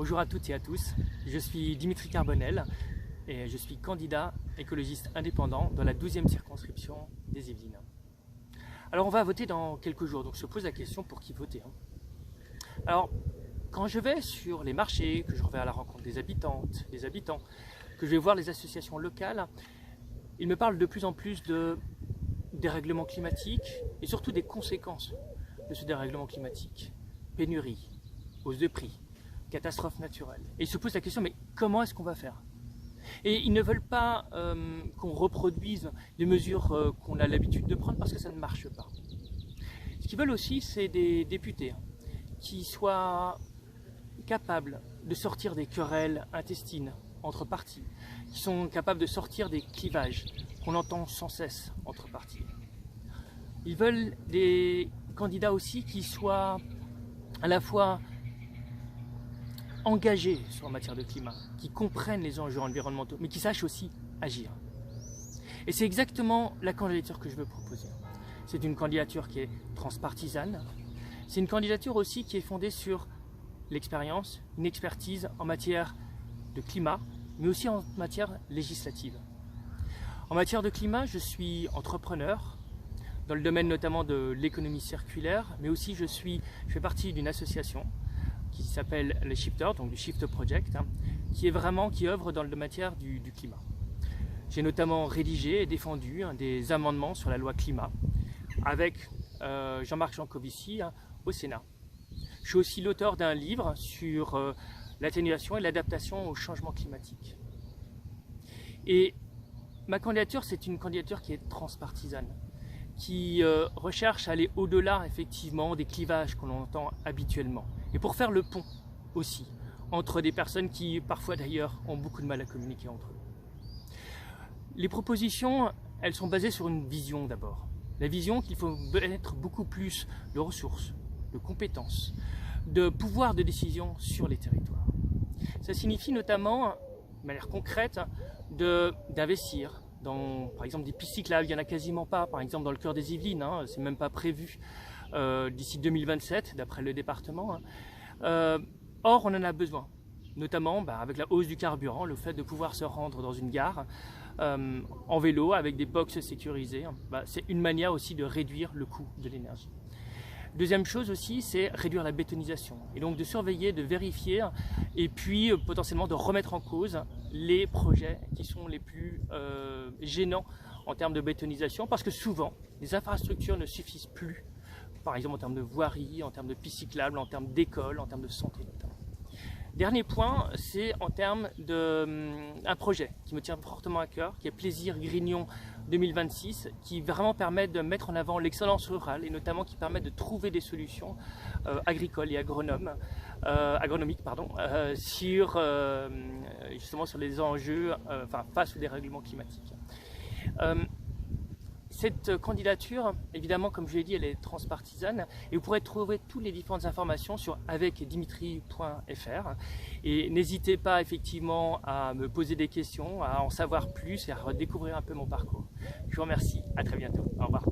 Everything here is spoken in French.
Bonjour à toutes et à tous, je suis Dimitri Carbonel et je suis candidat écologiste indépendant dans la 12e circonscription des Yvelines. Alors on va voter dans quelques jours, donc je pose la question pour qui voter. Alors quand je vais sur les marchés, que je vais à la rencontre des habitantes, des habitants, que je vais voir les associations locales, ils me parlent de plus en plus de dérèglement climatique et surtout des conséquences de ce dérèglement climatique. Pénurie, hausse de prix, catastrophe naturelle. Et ils se posent la question, mais comment est-ce qu'on va faire? Et ils ne veulent pas qu'on reproduise les mesures qu'on a l'habitude de prendre parce que ça ne marche pas. Ce qu'ils veulent aussi, c'est des députés qui soient capables de sortir des querelles intestines entre partis, qui sont capables de sortir des clivages qu'on entend sans cesse entre partis. Ils veulent des candidats aussi qui soient à la fois engagés en matière de climat, qui comprennent les enjeux environnementaux, mais qui sachent aussi agir. Et c'est exactement la candidature que je veux proposer. C'est une candidature qui est transpartisane, c'est une candidature aussi qui est fondée sur l'expérience, une expertise en matière de climat, mais aussi en matière législative. En matière de climat, je suis entrepreneur, dans le domaine notamment de l'économie circulaire, mais aussi je fais partie d'une association qui s'appelle les Shifters, donc du Shift Project, qui œuvre dans le matière du climat. J'ai notamment rédigé et défendu des amendements sur la loi climat avec Jean-Marc Jancovici au Sénat. Je suis aussi l'auteur d'un livre sur l'atténuation et l'adaptation au changement climatique. Et ma candidature, c'est une candidature qui est transpartisane, qui recherche à aller au-delà effectivement des clivages qu'on entend habituellement. Et pour faire le pont aussi entre des personnes qui parfois d'ailleurs ont beaucoup de mal à communiquer entre eux. Les propositions, elles sont basées sur une vision d'abord. La vision qu'il faut mettre beaucoup plus de ressources, de compétences, de pouvoir de décision sur les territoires. Ça signifie notamment, de manière concrète, d'investir dans, par exemple, des pistes cyclables. Il n'y en a quasiment pas, par exemple, dans le cœur des Yvelines, c'est même pas prévu d'ici 2027, d'après le département. Or, on en a besoin, notamment avec la hausse du carburant, le fait de pouvoir se rendre dans une gare en vélo avec des boxes sécurisées, c'est une manière aussi de réduire le coût de l'énergie. Deuxième chose aussi, c'est réduire la bétonisation et donc de surveiller, de vérifier et puis potentiellement de remettre en cause les projets qui sont les plus gênants en termes de bétonisation parce que souvent les infrastructures ne suffisent plus, par exemple en termes de voirie, en termes de pistes cyclables, en termes d'écoles, en termes de santé notamment. Dernier point, c'est en termes d'un projet qui me tient fortement à cœur, qui est Plaisir Grignon 2026, qui vraiment permet de mettre en avant l'excellence rurale et notamment qui permet de trouver des solutions agricoles et agronomiques justement sur les enjeux face au dérèglement climatique. Cette candidature, évidemment, comme je l'ai dit, elle est transpartisane et vous pourrez trouver toutes les différentes informations sur avecdimitri.fr et n'hésitez pas effectivement à me poser des questions, à en savoir plus et à redécouvrir un peu mon parcours. Je vous remercie, à très bientôt, au revoir.